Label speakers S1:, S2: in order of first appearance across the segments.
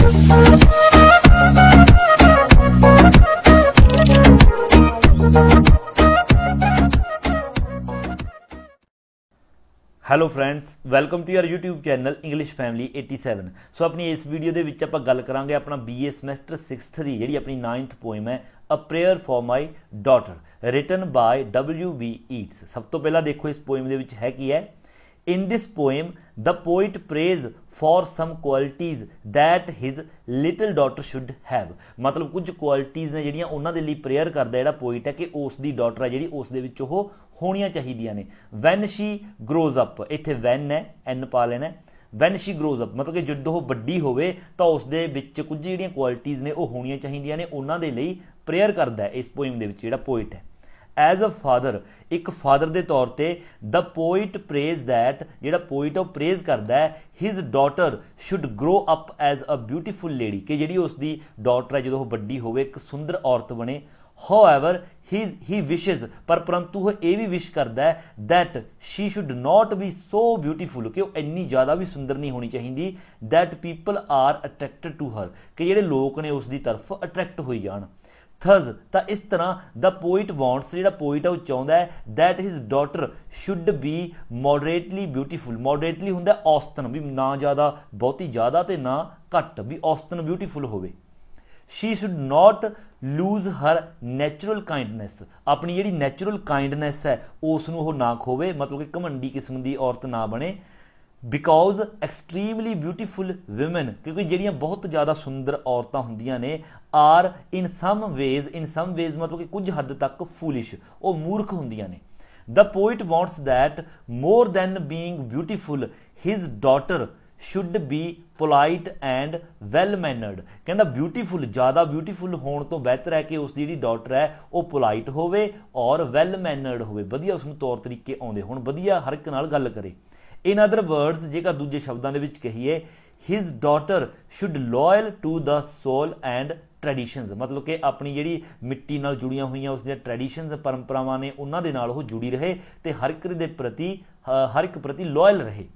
S1: Hello friends, welcome to your YouTube channel English family 87। So ਆਪਣੀ ਇਸ video ਦੇ ਵਿੱਚ ਆਪਾਂ ਗੱਲ ਕਰਾਂਗੇ ਆਪਣਾ BA ਸਮੈਸਟਰ 6th ਦੀ ਜਿਹੜੀ ਆਪਣੀ 9th ਪੋਇਮ ਹੈ a prayer for my daughter written by WB Yeats. ਸਭ ਤੋਂ ਪਹਿਲਾਂ ਦੇਖੋ ਇਸ ਪੋਇਮ ਦੇ ਵਿੱਚ ਹੈ ਕੀ ਹੈ। In this poem, the poet prays for some qualities that his little daughter should have। मतलब कुछ qualities ने ਜਿਹੜੀਆਂ ਉਹਨਾਂ ਦੇ ਲਈ ਪ੍ਰੇਅਰ ਕਰਦਾ ਜਿਹੜਾ ਪੋਇਟ ਹੈ ਕਿ ਉਸ ਦੀ ਡਾਟਰ ਹੈ ਜਿਹੜੀ ਉਸ ਦੇ ਵਿੱਚ ਉਹ ਹੋਣੀਆਂ ਚਾਹੀਦੀਆਂ ਨੇ। when she grows up, ਇੱਥੇ when ਹੈ n ਪਾ ਲੈਣਾ। when she grows up मतलब ਕਿ ਜਦੋਂ ਉਹ ਵੱਡੀ ਹੋਵੇ ਤਾਂ ਉਸ ਦੇ ਵਿੱਚ ਕੁਝ ਜਿਹੜੀਆਂ ਕੁਆਲਿਟੀਜ਼ ਨੇ ਉਹ ਹੋਣੀਆਂ ਚਾਹੀਦੀਆਂ ਨੇ, ਉਹਨਾਂ ਦੇ ਲਈ ਪ੍ਰੇਅਰ ਕਰਦਾ ਹੈ ਇਸ ਪੋਇਮ ਦੇ ਵਿੱਚ ਜਿਹੜਾ ਪੋਇਟ ਹੈ। ਐਜ਼ ਅ ਫਾਦਰ, ਇੱਕ ਫਾਦਰ ਦੇ ਤੌਰ 'ਤੇ ਦ ਪੋਇਟ ਪ੍ਰੇਜ਼ ਦੈਟ, ਜਿਹੜਾ ਪੋਇਟ ਉਹ ਪ੍ਰੇਜ਼ ਕਰਦਾ ਹੈ his daughter should grow up as a beautiful lady, ਕਿ ਜਿਹੜੀ ਉਸ ਦੀ ਡਾਟਰ ਹੈ ਜਦੋਂ ਉਹ ਵੱਡੀ ਹੋਵੇ ਇੱਕ ਸੁੰਦਰ ਔਰਤ ਬਣੇ। ਹਾਊਐਵਰ ਹੀ ਵਿਸ਼ਿਜ਼, ਪਰੰਤੂ ਉਹ ਇਹ ਵੀ ਵਿਸ਼ ਕਰਦਾ ਹੈ that she should not B so beautiful, ਕਿ ਉਹ ਇੰਨੀ ਜ਼ਿਆਦਾ ਵੀ ਸੁੰਦਰ ਨਹੀਂ ਹੋਣੀ ਚਾਹੀਦੀ। That people are attracted to her, ਕਿ ਜਿਹੜੇ ਲੋਕ ਨੇ ਉਸ ਦੀ ਤਰਫ ਅਟਰੈਕਟ ਹੋਈ ਜਾਣ। ਥਜ਼, ਤਾਂ ਇਸ ਤਰ੍ਹਾਂ ਦ ਪੋਇਟ ਵਾਂਟਸ, ਜਿਹੜਾ ਪੋਇਟ ਹੈ ਉਹ ਚਾਹੁੰਦਾ ਹੈ that his daughter should be moderately beautiful. Moderately ਹੁੰਦਾ ਔਸਤਨ, ਵੀ ਨਾ ਜ਼ਿਆਦਾ ਬਹੁਤੀ ਜ਼ਿਆਦਾ ਅਤੇ ਨਾ ਘੱਟ, ਵੀ ਔਸਤਨ ਬਿਊਟੀਫੁਲ ਹੋਵੇ। She should not lose her natural kindness, ਆਪਣੀ ਜਿਹੜੀ ਨੈਚੁਰਲ ਕਾਇੰਡਨੈਸ ਹੈ ਉਸ ਨੂੰ ਉਹ ਨਾ ਖੋਵੇ, ਮਤਲਬ ਕਿ ਘਮੰਡੀ ਕਿਸਮ ਦੀ ਔਰਤ ਨਾ ਬਣੇ। ਬਿਕੋਜ਼ ਐਕਸਟਰੀਮਲੀ ਬਿਊਟੀਫੁਲ ਵਿਮਨ, ਕਿਉਂਕਿ ਜਿਹੜੀਆਂ ਬਹੁਤ ਜ਼ਿਆਦਾ ਸੁੰਦਰ ਔਰਤਾਂ ਹੁੰਦੀਆਂ ਨੇ ਆਰ ਇਨ ਸਮ ਵੇਜ਼ ਮਤਲਬ ਕਿ ਕੁਝ ਹੱਦ ਤੱਕ ਫੂਲਿਸ਼, ਉਹ ਮੂਰਖ ਹੁੰਦੀਆਂ ਨੇ। The poet wants that more than being beautiful his daughter should be polite and well mannered, ਕਹਿੰਦਾ ਬਿਊਟੀਫੁਲ, ਜ਼ਿਆਦਾ ਬਿਊਟੀਫੁਲ ਹੋਣ ਤੋਂ ਬਿਹਤਰ ਹੈ ਕਿ ਉਸ ਦੀ ਜਿਹੜੀ ਡਾਟਰ ਹੈ ਉਹ ਪੋਲਾਈਟ ਹੋਵੇ ਔਰ ਵੈਲ ਮੈਨਰਡ ਹੋਵੇ, ਵਧੀਆ ਉਸਨੂੰ ਤੌਰ ਤਰੀਕੇ ਆਉਂਦੇ ਹੋਣ, ਵਧੀਆ ਹਰ ਇੱਕ ਨਾਲ ਗੱਲ ਕਰੇ। ਇਨ ਅਦਰ ਵਰਡਸ, ਜੇਕਰ ਦੂਜੇ ਸ਼ਬਦਾਂ ਦੇ ਵਿੱਚ ਕਹੀਏ, his daughter should loyal to the soul and traditions, ਮਤਲਬ ਕਿ ਆਪਣੀ ਜਿਹੜੀ ਮਿੱਟੀ ਨਾਲ ਜੁੜੀਆਂ ਹੋਈਆਂ ਉਸ ਦੀਆਂ ਟ੍ਰੈਡੀਸ਼ਨਸ, ਪਰੰਪਰਾਵਾਂ ਨੇ, ਉਹਨਾਂ ਦੇ ਨਾਲ ਉਹ ਜੁੜੀ ਰਹੇ ਅਤੇ ਹਰ ਇੱਕ ਪ੍ਰਤੀ ਲੋਇਲ ਰਹੇ।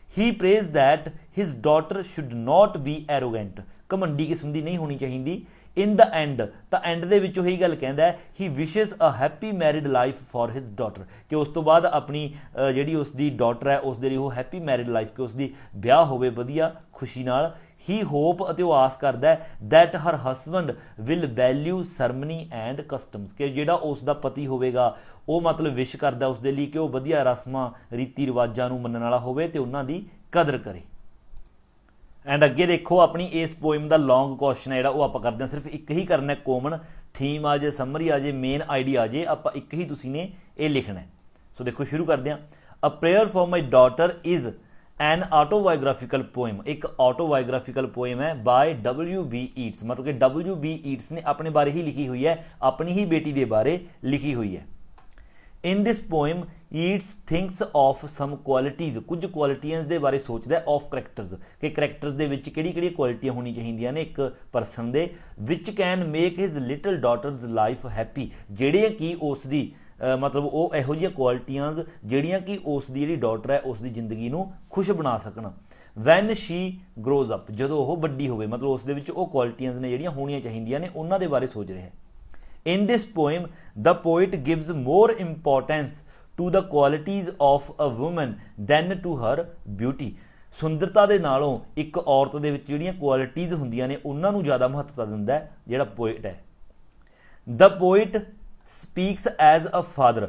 S1: He prays that his daughter should not be arrogant, ਘਮੰਡੀ ਕਿਸਮ ਦੀ ਨਹੀਂ ਹੋਣੀ ਚਾਹੀਦੀ। ਇਨ ਦ ਐਂਡ, ਤਾਂ ਐਂਡ ਦੇ ਵਿੱਚ ਉਹੀ ਗੱਲ ਕਹਿੰਦਾ ਹੈ he wishes a happy married life for his daughter, ਕਿ ਉਸ ਤੋਂ ਬਾਅਦ ਆਪਣੀ ਜਿਹੜੀ ਉਸ ਦੀ ਡਾਟਰ ਹੈ ਉਸ ਦੇ ਲਈ ਉਹ ਹੈਪੀ ਮੈਰਿਡ ਲਾਈਫ, ਕਿ ਉਸ ਦੀ ਵਿਆਹ ਹੋਵੇ ਵਧੀਆ ਖੁਸ਼ੀ ਨਾਲ। ਹੀ ਹੋਪ, ਅਤੇ ਉਹ ਆਸ ਕਰਦਾ ਹੈ that her husband will value ceremony and customs, ਕਿ ਜਿਹੜਾ ਉਸ ਦਾ ਪਤੀ ਹੋਵੇਗਾ ਉਹ ਮਤਲਬ ਵਿਸ਼ ਕਰਦਾ ਉਸ ਦੇ ਲਈ ਕਿ ਉਹ ਵਧੀਆ ਰਸਮਾਂ ਰੀਤੀ ਰਿਵਾਜਾਂ ਨੂੰ ਮੰਨਣ ਵਾਲਾ ਹੋਵੇ ਅਤੇ ਉਹਨਾਂ ਦੀ ਕਦਰ ਕਰੇ। ਐਂਡ ਅੱਗੇ ਦੇਖੋ ਆਪਣੀ ਇਸ ਪੋਇਮ ਦਾ ਲੌਂਗ ਕੁਐਸਚਨ ਹੈ ਜਿਹੜਾ ਉਹ ਆਪਾਂ ਕਰਦੇ ਹਾਂ, ਸਿਰਫ ਇੱਕ ਹੀ ਕਰਨਾ, ਕੋਮਨ ਥੀਮ ਆ ਜੇ, ਸਮਰੀ ਆ ਜੇ, ਮੇਨ ਆਈਡੀਆ ਆ ਜੇ, ਆਪਾਂ ਇੱਕ ਹੀ ਤੁਸੀਂ ਨੇ ਇਹ ਲਿਖਣਾ। ਸੋ ਦੇਖੋ ਸ਼ੁਰੂ ਕਰਦੇ ਹਾਂ। A prayer for my daughter is an autobiographical poem, ਇੱਕ ਆਟੋਬਾਇਓਗ੍ਰਾਫੀਕਲ ਪੋਇਮ ਹੈ ਬਾय WB ਈਟਸ, ਮਤਲਬ ਕਿ WB ਈਟਸ ਨੇ ਆਪਣੇ ਬਾਰੇ ਹੀ ਲਿਖੀ ਹੋਈ ਹੈ, ਆਪਣੀ ਹੀ ਬੇਟੀ ਦੇ ਬਾਰੇ ਲਿਖੀ ਹੋਈ ਹੈ। In this poem Yeats thinks of some qualities, ਕੁਝ ਕੁਆਲਿਟੀਆਂ ਦੇ ਬਾਰੇ ਸੋਚਦਾ ਹੈ, ਆਫ ਕਰੈਕਟਰਸ, ਕਿ ਕਰੈਕਟਰਸ ਦੇ ਵਿੱਚ ਕਿਹੜੀਆਂ ਕੁਆਲਿਟੀਆਂ ਹੋਣੀਆਂ ਚਾਹੀਦੀਆਂ ਨੇ ਇੱਕ ਪਰਸਨ ਦੇ, which can make his little daughter's life happy, ਜਿਹੜੇ ਕਿ ਉਸ ਦੀ ਮਤਲਬ ਉਹ ਇਹੋ ਜਿਹੀਆਂ ਕੁਆਲਿਟੀਆਂ ਜਿਹੜੀਆਂ ਕਿ ਉਸ ਦੀ ਜਿਹੜੀ ਡਾਟਰ ਹੈ ਉਸ ਦੀ ਜ਼ਿੰਦਗੀ ਨੂੰ ਖੁਸ਼ ਬਣਾ ਸਕਣ। ਵੈਨ ਸ਼ੀ ਗਰੋਜ਼ ਅਪ, ਜਦੋਂ ਉਹ ਵੱਡੀ ਹੋਵੇ, ਮਤਲਬ ਉਸ ਦੇ ਵਿੱਚ ਉਹ ਕੁਆਲਿਟੀਆਂ ਨੇ ਜਿਹੜੀਆਂ ਹੋਣੀਆਂ ਚਾਹੀਦੀਆਂ ਨੇ ਉਹਨਾਂ ਦੇ ਬਾਰੇ ਸੋਚ ਰਿਹਾ ਹੈ। In this poem, the poet gives more importance to the qualities of a woman than to her beauty। ਸੁੰਦਰਤਾ ਦੇ ਨਾਲੋਂ ਇੱਕ ਔਰਤ ਦੇ ਵਿੱਚ ਜਿਹੜੀਆਂ ਕੁਆਲਿਟੀਜ਼ ਹੁੰਦੀਆਂ ਨੇ ਉਹਨਾਂ ਨੂੰ ਜ਼ਿਆਦਾ ਮਹੱਤਤਾ ਦਿੰਦਾ ਹੈ ਜਿਹੜਾ ਪੋਇਟ ਹੈ। The poet speaks as a father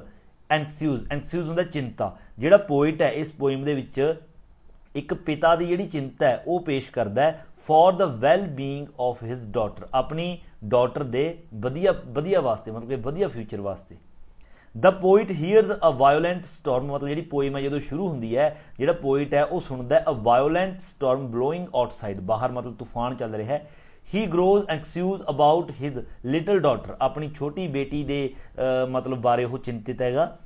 S1: anxious ਹੁੰਦਾ ਚਿੰਤਾ, ਜਿਹੜਾ ਪੋਇਟ ਹੈ ਇਸ ਪੋਇਮ ਦੇ ਵਿੱਚ ਇੱਕ ਪਿਤਾ ਦੀ ਜਿਹੜੀ ਚਿੰਤਾ ਹੈ ਉਹ ਪੇਸ਼ ਕਰਦਾ ਹੈ for the well being of his daughter, ਆਪਣੀ ਡਾਟਰ ਦੇ ਵਧੀਆ ਵਾਸਤੇ, ਮਤਲਬ ਕਿ ਵਧੀਆ ਫਿਊਚਰ ਵਾਸਤੇ। ਦ ਪੋਇਟ ਹੀਅਰਸ ਅ ਵਾਇਓਲੈਂਟ ਸਟੋਰਮ, ਮਤਲਬ ਜਿਹੜੀ ਪੋਇਮ ਹੈ ਜਦੋਂ ਸ਼ੁਰੂ ਹੁੰਦੀ ਹੈ ਜਿਹੜਾ ਪੋਇਟ ਹੈ ਉਹ ਸੁਣਦਾ ਹੈ a violent storm blowing outside, ਬਾਹਰ ਮਤਲਬ ਤੂਫਾਨ ਚੱਲ ਰਿਹਾ ਹੈ। He grows anxious about his little daughter, ਆਪਣੀ ਛੋਟੀ ਬੇਟੀ ਦੇ ਮਤਲਬ ਬਾਰੇ ਉਹ ਚਿੰਤਿਤ ਹੈਗਾ।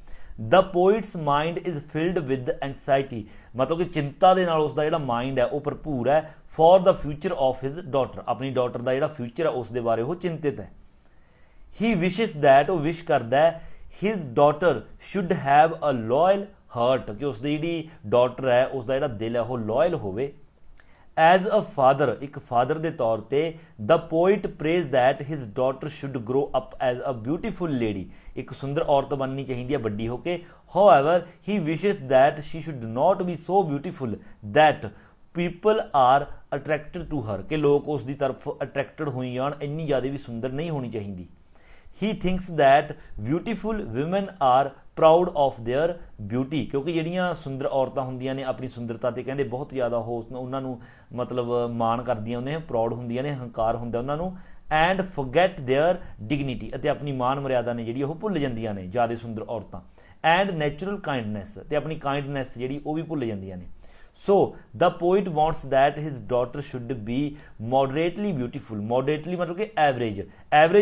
S1: The poet's mind is filled with anxiety, ਮਤਲਬ ਕਿ ਚਿੰਤਾ ਦੇ ਨਾਲ ਉਸਦਾ ਜਿਹੜਾ ਮਾਈਂਡ ਹੈ ਉਹ ਭਰਪੂਰ ਹੈ। For the future of his daughter, ਆਪਣੀ ਡਾਟਰ ਦਾ ਜਿਹੜਾ ਫਿਊਚਰ ਹੈ ਉਸ ਦੇ ਬਾਰੇ ਉਹ ਚਿੰਤਿਤ ਹੈ। ਹੀ ਵਿਸ਼ਿਜ਼ ਦੈਟ, ਉਹ ਵਿਸ਼ ਕਰਦਾ ਹੈ his daughter should have a loyal heart, ਕਿ ਉਸਦੀ ਜਿਹੜੀ ਡਾਟਰ ਹੈ ਉਸਦਾ ਜਿਹੜਾ ਦਿਲ ਹੈ ਉਹ ਲੋਇਲ ਹੋਵੇ। ਐਜ਼ ਅ ਫਾਦਰ, ਇੱਕ ਫਾਦਰ ਦੇ ਤੌਰ ਤੇ the poet praise that his daughter should grow up as a beautiful lady, ਇੱਕ ਸੁੰਦਰ ਔਰਤ ਬਣਨੀ ਚਾਹੀਦੀ ਹੈ ਵੱਡੀ ਹੋ ਕੇ। However he wishes that she should not be so beautiful that people are attracted to her, ਕਿ ਲੋਕ ਉਸ ਦੀ ਤਰਫ ਅਟਰੈਕਟਡ ਹੋਈ ਜਾਣ, ਇੰਨੀ ਜ਼ਿਆਦਾ ਵੀ ਸੁੰਦਰ ਨਹੀਂ ਹੋਣੀ ਚਾਹੀਦੀ। He thinks that beautiful women are proud of their beauty, ਕਿਉਂਕਿ ਜਿਹੜੀਆਂ ਸੁੰਦਰ ਔਰਤਾਂ ਹੁੰਦੀਆਂ ਨੇ ਆਪਣੀ ਸੁੰਦਰਤਾ ਤੇ ਕਹਿੰਦੇ ਬਹੁਤ ਜ਼ਿਆਦਾ ਉਹਨਾਂ ਨੂੰ ਮਤਲਬ ਮਾਣ ਕਰਦੀਆਂ ਹੁੰਦੀਆਂ, ਪ੍ਰਾਊਡ ਹੁੰਦੀਆਂ ਨੇ, ਹੰਕਾਰ ਹੁੰਦਾ ਉਹਨਾਂ ਨੂੰ। ਐਂਡ ਫੋਰਗੈਟ ਦੇਅਰ ਡਿਗਨਿਟੀ, ਅਤੇ ਆਪਣੀ ਮਾਨ ਮਰਿਆਦਾ ਨੇ ਜਿਹੜੀ ਉਹ ਭੁੱਲ ਜਾਂਦੀਆਂ ਨੇ ਜ਼ਿਆਦਾ ਸੁੰਦਰ ਔਰਤਾਂ। ਐਂਡ ਨੈਚੁਰਲ ਕਾਇੰਡਨੈਸ, ਤੇ ਆਪਣੀ ਕਾਇੰਡਨੈਸ ਜਿਹੜੀ ਉਹ ਵੀ ਭੁੱਲ ਜਾਂਦੀਆਂ ਨੇ। So the poet wants that his daughter should be moderately beautiful, moderately ਮਤਲਬ ਕਿ ਐਵਰੇਜ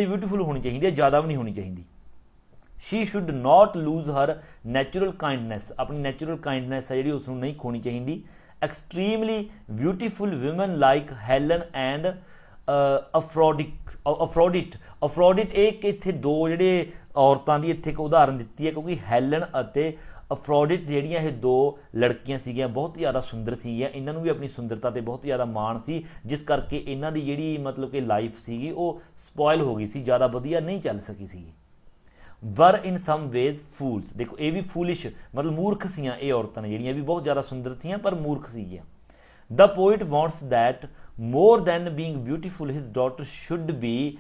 S1: ਬਿਊਟੀਫੁਲ ਹੋਣੀ ਚਾਹੀਦੀ ਹੈ, ਜ਼ਿਆਦਾ ਵੀ ਨਹੀਂ ਹੋਣੀ ਚਾਹੀਦੀ। She should not lose her natural kindness, ਆਪਣੀ ਨੈਚੁਰਲ ਕਾਇੰਡਨੈਸ ਹੈ ਜਿਹੜੀ ਉਸ ਨੂੰ ਨਹੀਂ ਖੋਣੀ ਚਾਹੀਦੀ। Extremely beautiful women like Helen and Aphrodite ਇੱਕ ਇੱਥੇ ਦੋ ਜਿਹੜੇ ਔਰਤਾਂ ਦੀ ਇੱਥੇ ਇੱਕ ਉਦਾਹਰਨ ਦਿੱਤੀ ਹੈ, ਕਿਉਂਕਿ ਹੈਲਨ ਅਤੇ ਅਫਰੋਡਿਟ ਜਿਹੜੀਆਂ ਇਹ ਦੋ ਲੜਕੀਆਂ ਸੀਗੀਆਂ ਬਹੁਤ ਜ਼ਿਆਦਾ ਸੁੰਦਰ ਸੀਗੀਆਂ, ਇਹਨਾਂ ਨੂੰ ਵੀ ਆਪਣੀ ਸੁੰਦਰਤਾ ਤੇ ਬਹੁਤ ਜ਼ਿਆਦਾ ਮਾਣ ਸੀ, ਜਿਸ ਕਰਕੇ ਇਹਨਾਂ ਦੀ ਜਿਹੜੀ ਮਤਲਬ ਕਿ ਲਾਈਫ ਸੀਗੀ ਉਹ ਸਪੋਇਲ ਹੋ ਗਈ ਸੀ, ਜ਼ਿਆਦਾ ਵਧੀਆ ਨਹੀਂ ਚੱਲ ਸਕੀ ਸੀਗੀ। ਵਰ ਇਨ ਸਮ ਵੇਜ਼ ਫੂਲਸ, ਦੇਖੋ ਇਹ ਵੀ ਫੂਲਿਸ਼ ਮਤਲਬ ਮੂਰਖ ਸੀਆਂ ਇਹ ਔਰਤਾਂ ਨੇ ਜਿਹੜੀਆਂ, ਵੀ ਬਹੁਤ ਜ਼ਿਆਦਾ ਸੁੰਦਰ ਸੀਆਂ ਪਰ ਮੂਰਖ ਸੀਗੀਆਂ। The poet wants that more than being beautiful his daughter should be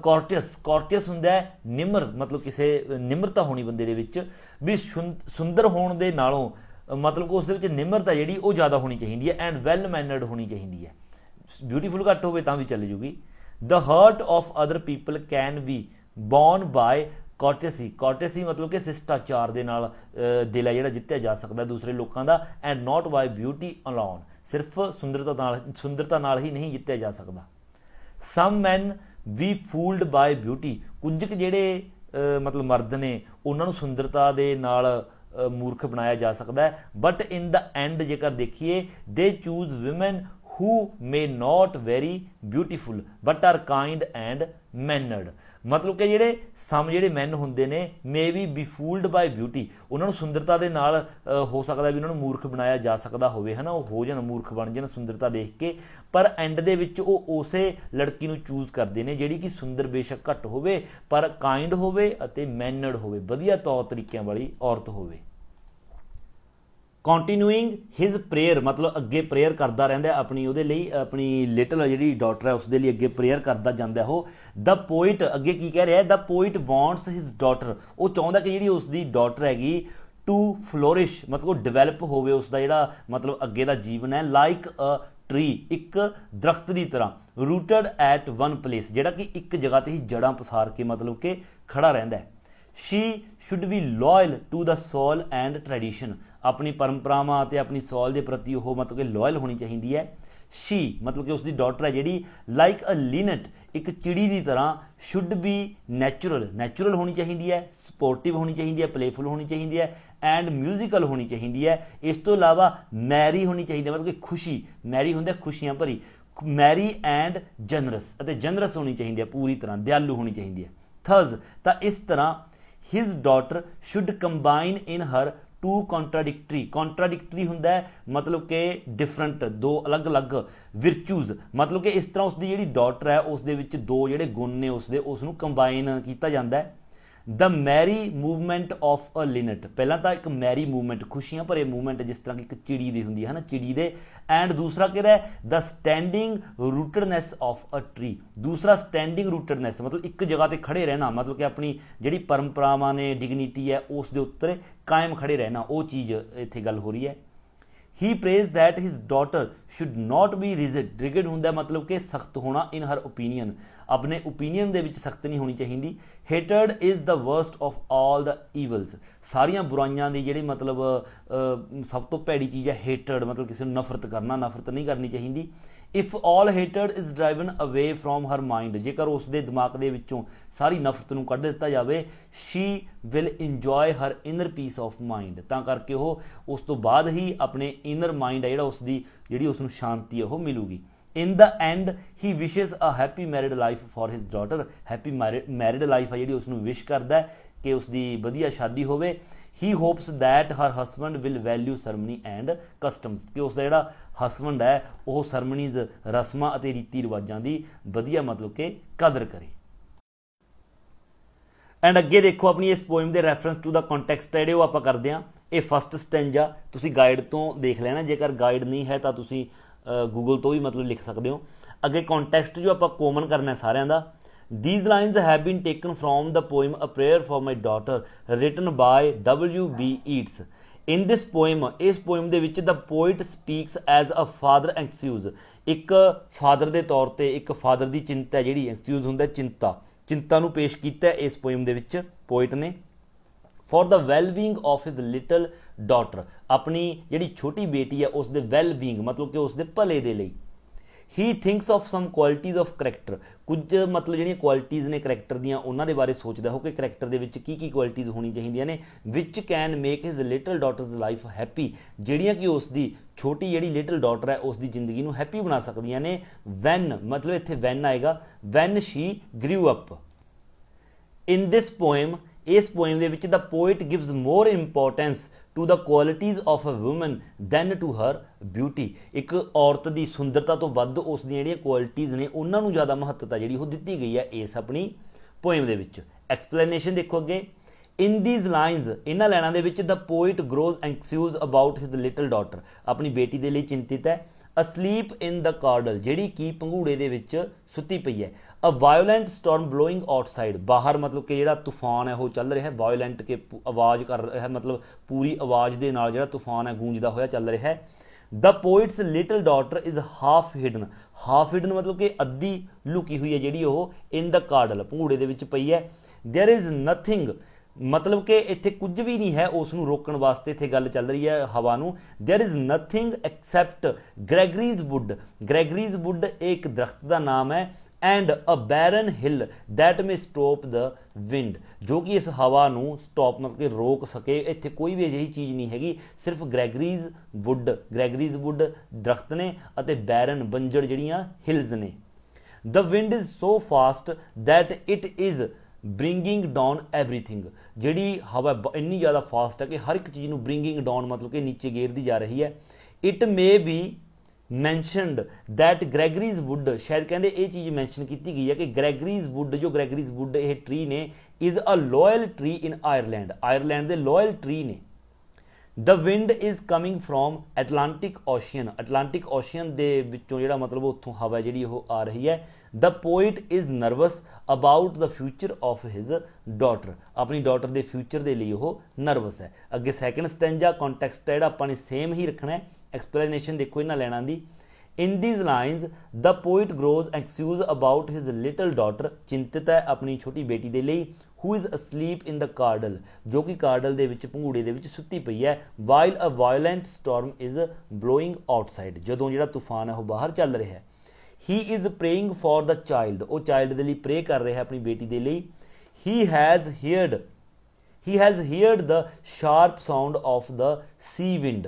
S1: courteous ਹੁੰਦਾ ਹੈ ਨਿਮਰ, ਮਤਲਬ ਕਿਸੇ ਨਿਮਰਤਾ ਹੋਣੀ ਬੰਦੇ ਦੇ ਵਿੱਚ, ਵੀ ਸੁੰਦਰ ਹੋਣ ਦੇ ਨਾਲੋਂ ਮਤਲਬ ਕਿ ਉਸ ਦੇ ਵਿੱਚ ਨਿਮਰਤਾ ਜਿਹੜੀ ਉਹ ਜ਼ਿਆਦਾ ਹੋਣੀ ਚਾਹੀਦੀ ਹੈ। ਐਂਡ ਵੈਲ ਮੈਨਰਡ ਹੋਣੀ ਚਾਹੀਦੀ ਹੈ, ਬਿਊਟੀਫੁਲ ਘੱਟ ਹੋਵੇ ਤਾਂ ਵੀ ਚੱਲ ਜੂਗੀ। The heart of other people can be born by courtesy ਮਤਲਬ ਕਿ ਸ਼ਿਸ਼ਟਾਚਾਰ ਦੇ ਨਾਲ ਦਿਲ ਹੈ ਜਿਹੜਾ ਜਿੱਤਿਆ ਜਾ ਸਕਦਾ ਦੂਸਰੇ ਲੋਕਾਂ ਦਾ। And not by beauty alone, ਸਿਰਫ ਸੁੰਦਰਤਾ ਨਾਲ ਹੀ ਨਹੀਂ ਜਿੱਤਿਆ ਜਾ ਸਕਦਾ। ਸਮ ਮੈਨ ਵੀ ਫੂਲਡ ਬਾਏ ਬਿਊਟੀ, ਕੁਝ ਕੁ ਜਿਹੜੇ ਮਤਲਬ ਮਰਦ ਨੇ ਉਹਨਾਂ ਨੂੰ ਸੁੰਦਰਤਾ ਦੇ ਨਾਲ ਮੂਰਖ ਬਣਾਇਆ ਜਾ ਸਕਦਾ ਹੈ। ਬਟ ਇਨ ਦ ਐਂਡ ਜੇਕਰ ਦੇਖੀਏ ਦੇ choose women who may not very beautiful but are kind and mannered, ਮਤਲਬ ਕਿ ਜਿਹੜੇ ਮੈਨ ਹੁੰਦੇ ਨੇ may be befooled by beauty, ਉਹਨਾਂ ਨੂੰ ਸੁੰਦਰਤਾ ਦੇ ਨਾਲ ਹੋ ਸਕਦਾ ਵੀ ਉਹਨਾਂ ਨੂੰ ਮੂਰਖ ਬਣਾਇਆ ਜਾ ਸਕਦਾ ਹੋਵੇ, ਹੈ ਨਾ, ਉਹ ਹੋ ਜਾਣ ਮੂਰਖ ਬਣ ਜਾਣ ਸੁੰਦਰਤਾ ਦੇਖ ਕੇ, ਪਰ ਐਂਡ ਦੇ ਵਿੱਚ ਉਹ ਉਸੇ ਲੜਕੀ ਨੂੰ ਚੂਜ਼ ਕਰਦੇ ਨੇ ਜਿਹੜੀ ਕਿ ਸੁੰਦਰ ਬੇਸ਼ੱਕ ਘੱਟ ਹੋਵੇ ਪਰ ਕਾਇੰਡ ਹੋਵੇ ਅਤੇ ਮੈਨਰਡ ਹੋਵੇ, ਵਧੀਆ ਤੌਰ ਤਰੀਕਿਆਂ ਵਾਲੀ ਔਰਤ ਹੋਵੇ। ਕੰਟੀਨਿਊਇੰਗ ਹਿਜ਼ ਪ੍ਰੇਅਰ, ਮਤਲਬ ਅੱਗੇ ਪ੍ਰੇਅਰ ਕਰਦਾ ਰਹਿੰਦਾ ਆਪਣੀ ਉਹਦੇ ਲਈ, ਆਪਣੀ ਲਿਟਲ ਜਿਹੜੀ ਡਾਟਰ ਹੈ ਉਸਦੇ ਲਈ ਅੱਗੇ ਪ੍ਰੇਅਰ ਕਰਦਾ ਜਾਂਦਾ ਉਹ। ਦ ਪੋਇਟ ਅੱਗੇ ਕੀ ਕਹਿ ਰਿਹਾ, ਦ ਪੋਇਟ ਵਾਂਟਸ ਹਿਜ਼ ਡਾਟਰ, ਉਹ ਚਾਹੁੰਦਾ ਕਿ ਜਿਹੜੀ ਉਸਦੀ ਡਾਟਰ ਹੈਗੀ ਟੂ ਫਲੋਰਿਸ਼, ਮਤਲਬ ਉਹ ਡਿਵੈਲਪ ਹੋਵੇ ਉਸਦਾ ਜਿਹੜਾ ਮਤਲਬ ਅੱਗੇ ਦਾ ਜੀਵਨ ਹੈ, ਲਾਈਕ ਅ ਟਰੀ, ਇੱਕ ਦਰਖਤ ਦੀ ਤਰ੍ਹਾਂ, ਰੂਟਡ ਐਟ ਵਨ ਪਲੇਸ, ਜਿਹੜਾ ਕਿ ਇੱਕ ਜਗ੍ਹਾ ਤੇ ਹੀ ਜੜ੍ਹਾਂ ਪਸਾਰ ਕੇ ਮਤਲਬ ਕਿ ਖੜਾ ਰਹਿੰਦਾ ਹੈ। She should be loyal to the soul and tradition, ਆਪਣੀ ਪਰੰਪਰਾਵਾਂ ਅਤੇ ਆਪਣੀ ਸੋਲ ਦੇ ਪ੍ਰਤੀ ਉਹ ਮਤਲਬ ਕਿ ਲੋਇਲ ਹੋਣੀ ਚਾਹੀਦੀ ਹੈ। ਸ਼ੀ ਮਤਲਬ ਕਿ ਉਸਦੀ ਡਾਟਰ ਹੈ ਜਿਹੜੀ ਲਾਈਕ ਅ ਲੀਨਟ, ਇੱਕ ਚਿੜੀ ਦੀ ਤਰ੍ਹਾਂ, ਸ਼ੁੱਡ ਬੀ ਨੈਚੁਰਲ ਹੋਣੀ ਚਾਹੀਦੀ ਹੈ, ਸਪੋਰਟਿਵ ਹੋਣੀ ਚਾਹੀਦੀ ਹੈ, ਪਲੇਫੁਲ ਹੋਣੀ ਚਾਹੀਦੀ ਹੈ, ਐਂਡ ਮਿਊਜ਼ੀਕਲ ਹੋਣੀ ਚਾਹੀਦੀ ਹੈ। ਇਸ ਤੋਂ ਇਲਾਵਾ ਮੈਰੀ ਹੋਣੀ ਚਾਹੀਦੀ ਹੈ, ਮਤਲਬ ਕਿ ਖੁਸ਼ੀ, ਮੈਰੀ ਹੁੰਦਾ ਖੁਸ਼ੀਆਂ ਭਰੀ, ਮੈਰੀ ਐਂਡ ਜਨਰਸ, ਅਤੇ ਜਨਰਸ ਹੋਣੀ ਚਾਹੀਦੀ ਹੈ, ਪੂਰੀ ਤਰ੍ਹਾਂ ਦਿਆਲੂ ਹੋਣੀ ਚਾਹੀਦੀ ਹੈ। ਥਸ, ਤਾਂ ਇਸ ਤਰ੍ਹਾਂ his daughter should combine in her two contradictory ਹੁੰਦਾ ਹੈ ਮਤਲਬ ਕਿ ਡਿਫਰੈਂਟ, ਦੋ ਅਲੱਗ-ਅਲੱਗ ਵਿਰਚੂਜ਼, ਮਤਲਬ ਕਿ ਇਸ ਤਰ੍ਹਾਂ ਉਸਦੀ ਜਿਹੜੀ ਡਾਟਰ ਹੈ ਉਸ ਦੇ ਵਿੱਚ ਦੋ ਜਿਹੜੇ ਗੁਣ ਨੇ ਉਸਦੇ, ਉਸ ਨੂੰ ਕੰਬਾਈਨ ਕੀਤਾ ਜਾਂਦਾ ਹੈ। ਦ ਮੈਰੀ ਮੂਵਮੈਂਟ ਆਫ ਅ ਲਿਨਟ, ਪਹਿਲਾਂ ਤਾਂ ਇੱਕ ਮੈਰੀ ਮੂਵਮੈਂਟ, ਖੁਸ਼ੀਆਂ ਭਰੇ ਮੂਵਮੈਂਟ ਜਿਸ ਤਰ੍ਹਾਂ ਕਿ ਇੱਕ ਚਿੜੀ ਦੀ ਹੁੰਦੀ ਹੈ ਨਾ, ਚਿੜੀ ਦੇ। ਐਂਡ ਦੂਸਰਾ ਕਿਹੜਾ ਹੈ, ਦ ਸਟੈਂਡਿੰਗ ਰੂਟਡਨੈਸ ਆਫ ਅ ਟਰੀ, ਦੂਸਰਾ ਸਟੈਂਡਿੰਗ ਰੂਟਡਨੈਸ ਮਤਲਬ ਇੱਕ ਜਗ੍ਹਾ ਤੇ ਖੜੇ ਰਹਿਣਾ, ਮਤਲਬ ਕਿ ਆਪਣੀ ਜਿਹੜੀ ਪਰੰਪਰਾਵਾਂ ਨੇ, ਡਿਗਨਿਟੀ ਹੈ ਉਸ ਦੇ ਉੱਤੇ ਕਾਇਮ ਖੜੇ ਰਹਿਣਾ, ਉਹ ਚੀਜ਼ ਇੱਥੇ ਗੱਲ ਹੋ ਰਹੀ ਹੈ। He prays that his daughter should not be rigid ਹੁੰਦਾ ਮਤਲਬ ਕਿ ਸਖਤ ਹੋਣਾ, ਇਨ ਹਰ ਓਪੀਨੀਅਨ, ਆਪਣੇ ਓਪੀਨੀਅਨ ਦੇ ਵਿੱਚ ਸਖਤ ਨਹੀਂ ਹੋਣੀ ਚਾਹੀਦੀ। Hated is the worst of all ਦ ਈਵਲਸ, ਸਾਰੀਆਂ ਬੁਰਾਈਆਂ ਦੀ ਜਿਹੜੀ ਮਤਲਬ ਸਭ ਤੋਂ ਭੈੜੀ ਚੀਜ਼ ਹੈ ਹੇਟਡ, ਮਤਲਬ ਕਿਸੇ ਨੂੰ ਨਫ਼ਰਤ ਕਰਨਾ, ਨਫ਼ਰਤ ਨਹੀਂ ਕਰਨੀ ਚਾਹੀਦੀ। If all hated is driven ਅਵੇ ਫਰੋਮ ਹਰ ਮਾਈਂਡ, ਜੇਕਰ ਉਸ ਦੇ ਦਿਮਾਗ ਦੇ ਵਿੱਚੋਂ ਸਾਰੀ ਨਫ਼ਰਤ ਨੂੰ ਕੱਢ ਦਿੱਤਾ ਜਾਵੇ, she will enjoy her inner peace of mind, ਤਾਂ ਕਰਕੇ ਉਹ ਉਸ ਤੋਂ ਬਾਅਦ ਹੀ ਆਪਣੇ ਇਨਰ ਮਾਈਂਡ ਹੈ ਜਿਹੜਾ ਉਸਦੀ ਜਿਹੜੀ ਉਸ ਨੂੰ ਸ਼ਾਂਤੀ ਹੈ ਉਹ ਮਿਲੂਗੀ। In the end he wishes a happy married life for his daughter, happy married life ਹੈ ਜਿਹੜੀ ਉਸ ਨੂੰ ਵਿਸ਼ ਕਰਦਾ ਹੈ कि उसकी वधिया शादी होवे। He hopes that her husband will value ceremony and customs, कि उसका जिहड़ा हसबैंड है वह सरमनीज रस्मां अते रीति रिवाजां की वधिया मतलब कि कदर करे। एंड अगे देखो अपनी इस पोएम के रैफरेंस टू द कॉन्टैक्सट है आप करते हैं। ये फस्ट स्टैंजा तुसी गाइड तो देख लेना, जेकर गाइड नहीं है तो तुसी गूगल तो भी मतलब लिख सकते हो। अगे कॉन्टैक्सट जो आप कॉमन करना है सारिਆਂ ਦਾ। These lines have been taken from the poem A Prayer for My Daughter written by W.B. Yeats. In this poem, इस poem ਦੇ ਵਿੱਚ the poet speaks as a father anxious, एक father ਦੇ तौर ਤੇ एक father ਦੀ चिंता है ਜਿਹੜੀ anxious ਹੁੰਦਾ चिंता ਨੂੰ पेश ਕੀਤਾ है इस poem ਦੇ ਵਿੱਚ poet ने for the well-being of his little daughter, अपनी ਜਿਹੜੀ छोटी बेटी है उस दे well-being मतलब कि उस दे भले ਦੇ ਲਈ। He thinks of some qualities of character, कुछ मतलब ਜਿਹੜੀਆਂ ਕੁਆਲਿਟੀਜ਼ ਨੇ ਕਰੈਕਟਰ ਦੀਆਂ ਉਹਨਾਂ ਦੇ ਬਾਰੇ ਸੋਚਦਾ ਹੋ ਕਿ ਕਰੈਕਟਰ ਦੇ ਵਿੱਚ ਕੀ ਕੁਆਲਿਟੀਜ਼ ਹੋਣੀ ਚਾਹੀਦੀਆਂ ਨੇ। Which can make his little daughter's life happy, ਜਿਹੜੀਆਂ ਕਿ ਉਸ ਦੀ ਛੋਟੀ ਜਿਹੜੀ ਲਿਟਲ ਡਾਟਰ ਹੈ ਉਸ ਦੀ ਜ਼ਿੰਦਗੀ ਨੂੰ ਹੈਪੀ ਬਣਾ ਸਕਦੀਆਂ ਨੇ। ਵੈਨ ਮਤਲਬ ਇੱਥੇ ਵੈਨ ਆਏਗਾ, when she grew up. In this poem, इस पोएम ਦੇ ਵਿੱਚ the poet gives more importance to the qualities of a woman than to her beauty, एक औरत की सुंदरता तो वध उस दी ਜਿਹੜੀਆਂ ਕੁਆਲਿਟੀਜ਼ ਨੇ ਉਹਨਾਂ ਨੂੰ ज़्यादा महत्वता ਜਿਹੜੀ ਉਹ ਦਿੱਤੀ गई है इस अपनी पोएम ਦੇ ਵਿੱਚ। एक्सप्लेनेशन देखो अगे। इन दीज लाइन्स, इन्हां लाइनां दे विच the poet grows anxious about his little daughter, अपनी बेटी दे लई चिंतित है। असलीप इन द कार्डल, ਜਿਹੜੀ कि ਪੰਘੂੜੇ ਦੇ ਵਿੱਚ ਸੁੱਤੀ ਪਈ है। अ वायोलेंट स्टॉर्म ब्लोइंग आउटसाइड, बाहर मतलब कि ਜਿਹੜਾ तूफान है वो चल रहा है। वायोलेंट के आवाज़ कर रहा है मतलब पूरी आवाज़ के नाल ਜਿਹੜਾ तूफान है गूंजदा होया चल रहा है। The poets little daughter is half hidden, half hidden मतलब कि अद्धी लुकी हुई है ਜਿਹੜੀ ਉਹ इन द कार्डल ਪੰਘੂੜੇ ਦੇ ਵਿੱਚ ਪਈ है। देयर इज़ नथिंग मतलब कि इत्थे कुछ भी नहीं है उसनूं रोकण वास्ते, इत्थे गल चल रही है हवा नूं। There is nothing except Gregory's wood, Gregory's wood एक दरख्त का नाम है। And a barren hill that may stop the wind, जो कि इस हवा नूं स्टॉप मतलब कि रोक सके। इत्थे कोई भी अजिही चीज़ नहीं हैगी, सिर्फ ग्रैगरीज वुड दरख्त ने अते बैरन बंजर जिहड़ियां हिल्स ने। The wind is so fast that it is bringing down everything, जिहड़ी हवा इन्नी ज़्यादा फास्ट है कि हर एक चीज़ नूं ब्रिंगिंग डाउन मतलब कि नीचे गेरदी जा रही है। It may be mentioned that Gregory's wood, शायद कहते ये चीज़ मैंशन की गई है कि ग्रैगरीज वुड, जो ग्रैगरीज वुड ये ट्री ने, is a loyal tree in Ireland, Ireland के लॉयल ट्री ने। The wind is coming from Atlantic ocean, Atlantic ocean के विचों जिहड़ा मतलब उत्थों हवा जिहड़ी वो आ रही है। The poet is nervous about the future of his daughter, अपनी डॉटर के फ्यूचर के लिए वो नर्वस है। अगे सैकेंड स्टैंजा कॉन्टैक्सट है जिहड़ा आपां ने सेम ही रखना है। एक्सप्लेनेशन देखो इन्हां लैणां दी। In these lines the poet grows excuse about his little daughter, चिंतित है अपनी छोटी बेटी के लिए। हू इज़ असलीप इन द कार्डल, जो कि कार्डल दे विच पंघूड़े दे विच सुत्ती पई है। While a violent storm is blowing outside, जदों जिहड़ा तूफान है वो बाहर चल रहा है। He is praying for the child, वो चाइल्ड के लिए प्रे कर रहा है अपनी बेटी के लिए। He has heard the sharp sound of the sea wind,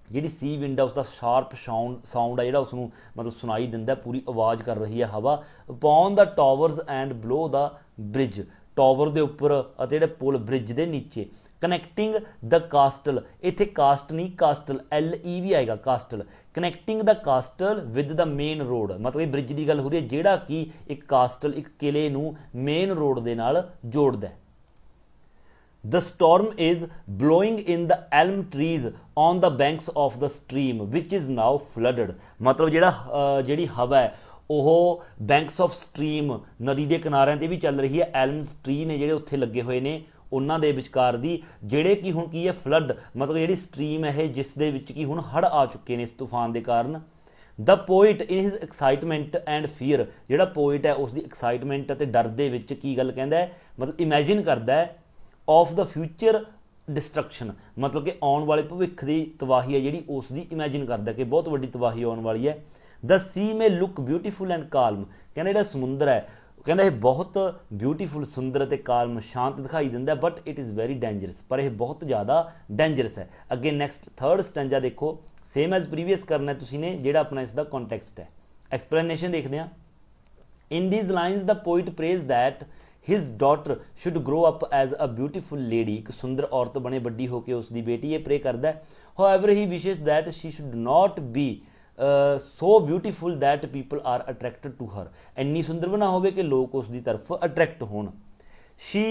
S1: जिहड़ी सी विंड है उसका शार्प साउंड है जिहड़ा उसनूं मतलब सुनाई दिंदा, पूरी आवाज़ कर रही है हवा। Upon the towers and below the bridge, tower के उपर अते जिहड़े पुल ब्रिज के नीचे। कनैक्टिंग द कास्टल, इत्थे कास्ट नहीं कास्टल LE भी आएगा कास्टल। Connecting the कास्टल with the main road, मतलब ब्रिज की गल हो रही है जिहड़ा कि एक कास्टल एक किले नूं मेन रोड दे नाल जोड़दा है। The storm is blowing in the elm trees on the banks of the stream which is now flooded, मतलब जिहड़ी हवा है ਉਹ बैंक्स ऑफ स्ट्रीम नदी के किनारिਆਂ ਤੇ भी चल रही है। एल्म्स ट्री ने ਜਿਹੜੇ ਉੱਥੇ ਲੱਗੇ ਹੋਏ ਨੇ ਉਹਨਾਂ ਦੇ ਵਿਚਕਾਰ ਦੀ, ਜਿਹੜੇ कि ਹੁਣ ਕੀ है फ्लड मतलब ਜਿਹੜੀ स्ट्रीम है जिस दे विच कि ਹੁਣ हड़ आ चुके ने इस तूफान के कारण। The poet in his excitement and fear, ਜਿਹੜਾ पोइट है उसकी एक्साइटमेंट ਅਤੇ डर ਦੇ ਵਿੱਚ ਕੀ ਗੱਲ ਕਹਿੰਦਾ है मतलब इमेजिन करता है ऑफ द फ्यूचर डिस्ट्रक्शन, मतलब कि आने वाले भविख की तबाही है जी उसकी इमेजिन करता है कि बहुत वड्डी तबाही आने वाली है। द सी में लुक ब्यूटीफुल एंड कालम, कहना जो समुंदर है कहना यह बहुत ब्यूटीफुल सुंदर ते कालम शांत दिखाई दिंदा है, but it is very dangerous, पर यह बहुत ज़्यादा डेंजरस है। अगे नैक्सट थर्ड स्टैंजा देखो, सेम एज प्रीवियस करना है तुसी ने जिहड़ा अपना इसका कॉन्टैक्सट है। एक्सप्लेनेशन देखते हैं। In these lines the poet praise that his daughter should grow up as a beautiful lady, एक सुंदर औरत बने वड्डी होकर उसकी बेटी ये प्रे करता है। However he wishes that she should not be so beautiful that people are attracted to her, इन्नी सुंदर भी ना हो कि लोग उसकी तरफ अट्रैक्ट होण। She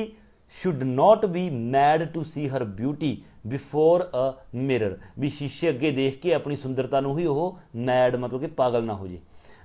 S1: should not be mad to see her beauty before a mirror, भी शीशे अगे देख के अपनी सुंदरता नूं ही वो मैड मतलब कि पागल ना हो जाए।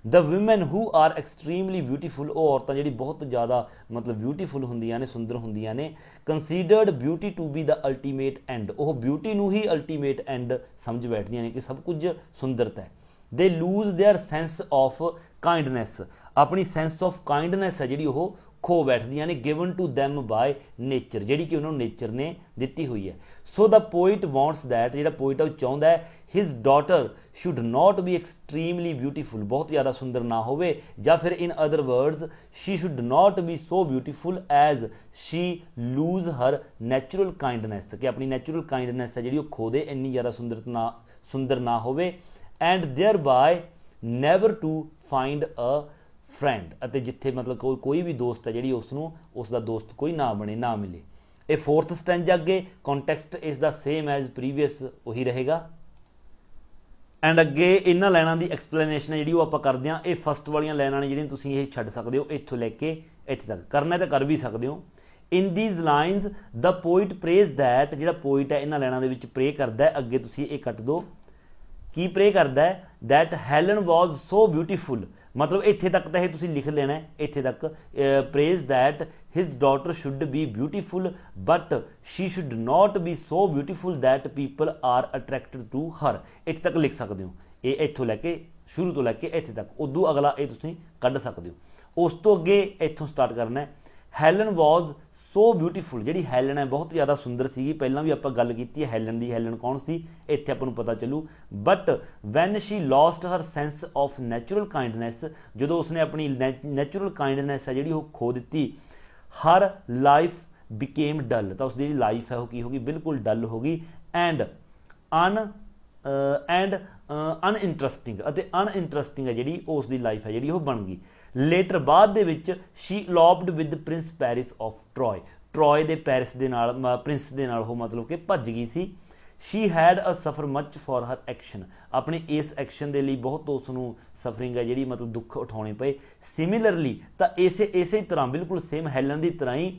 S1: The women who are extremely beautiful, वो औरतां जिहड़ी बहुत ज़्यादा मतलब ब्यूटीफुल होंदियां ने, सुंदर होंदियां ने। Considered beauty to be the ultimate end, वो ब्यूटी नूं ही अल्टीमेट एंड समझ बैठदियां ने कि सब कुछ सुंदरता है। They lose their sense of kindness, अपनी सेंस ऑफ काइंडनैस है जिहड़ी वो खो बैठदियां ने, given to them by nature, जिहड़ी कि उन्होंने नेचर ने दित्ती हुई है। So the poet wants that, जिहड़ा पोइट है वो चाहुंदा है his daughter should not be extremely beautiful, बहुत ज़्यादा सुंदर ना होवे, या फिर in other words she should not be so beautiful as she lose her natural kindness, कि अपनी नैचुरल काइंडनैस है जिहड़ी वो खो दे, इन्नी ज़्यादा सुंदर ना होवे। And thereby never to find a friend, अते जिथे मतलब कोई भी दोस्त है जिहड़ी उसनूं उसका दोस्त कोई ना बने, ना मिले। ये फोर्थ स्टैंजा अगे कॉन्टैक्सट इसका सेम एज प्रीवियस वही रहेगा। एंड अगे इन्हां लाइनां की एक्सप्लेनेशन है जी आप करते हैं। ये फस्ट वाली लाइनां ने जिहड़ियां तुसीं ये छड्ड सकदे हो, इत्थों लैके इत्थे तक करना तो कर भी सकते हो। इन these lines the poet praise that, जिहड़ा पोइट है इन्हां लाइनां दे विच प्रे करदा है, अगे तुसीं ये कट दो की प्रे करदा है that Helen was so beautiful, मतलब इत्थे तक तो यह लिख लेना है, इत्थे तक praise that his daughter should be beautiful but she should not be so beautiful that people are attracted to her, इत्थे तक लिख सकते हो। ये इत्थों लैके शुरू तो लैके इत्थे तक, उदू अगला ये तुसीं कढ सकते हो। उस तो अगे इत्थों स्टार्ट करना है। Helen was so beautiful, ji Helen है बहुत ज़्यादा सुंदर सी, पहला भी आप गल की है हैलन की, हैलन कौन सी इत्थे आपां नूं पता चलू। But when she lost her sense of natural kindness, जो उसने अपनी नैचुरल काइंडनैस है जी खो दी, हर लाइफ बिकेम डल, तो उसकी लाइफ है वो की होगी बिल्कुल डल होगी। एंड अनइंटरस्टिंग, अनइंटरस्टिंग है जी उसकी लाइफ है जी बन गई। लेटर बाद दे विच she eloped with prince Paris of Troy, Troy दे पैरिस दे नाल प्रिंस दे नाल हो मतलब कि भज गई सी। She had a suffer much for her action, अपने इस एक्शन के लिए बहुत उसनूं सफरिंग है जी मतलब दुख उठाने पे। सिमिलरली तो इसे तरह बिल्कुल सेम हैलन की तरह ही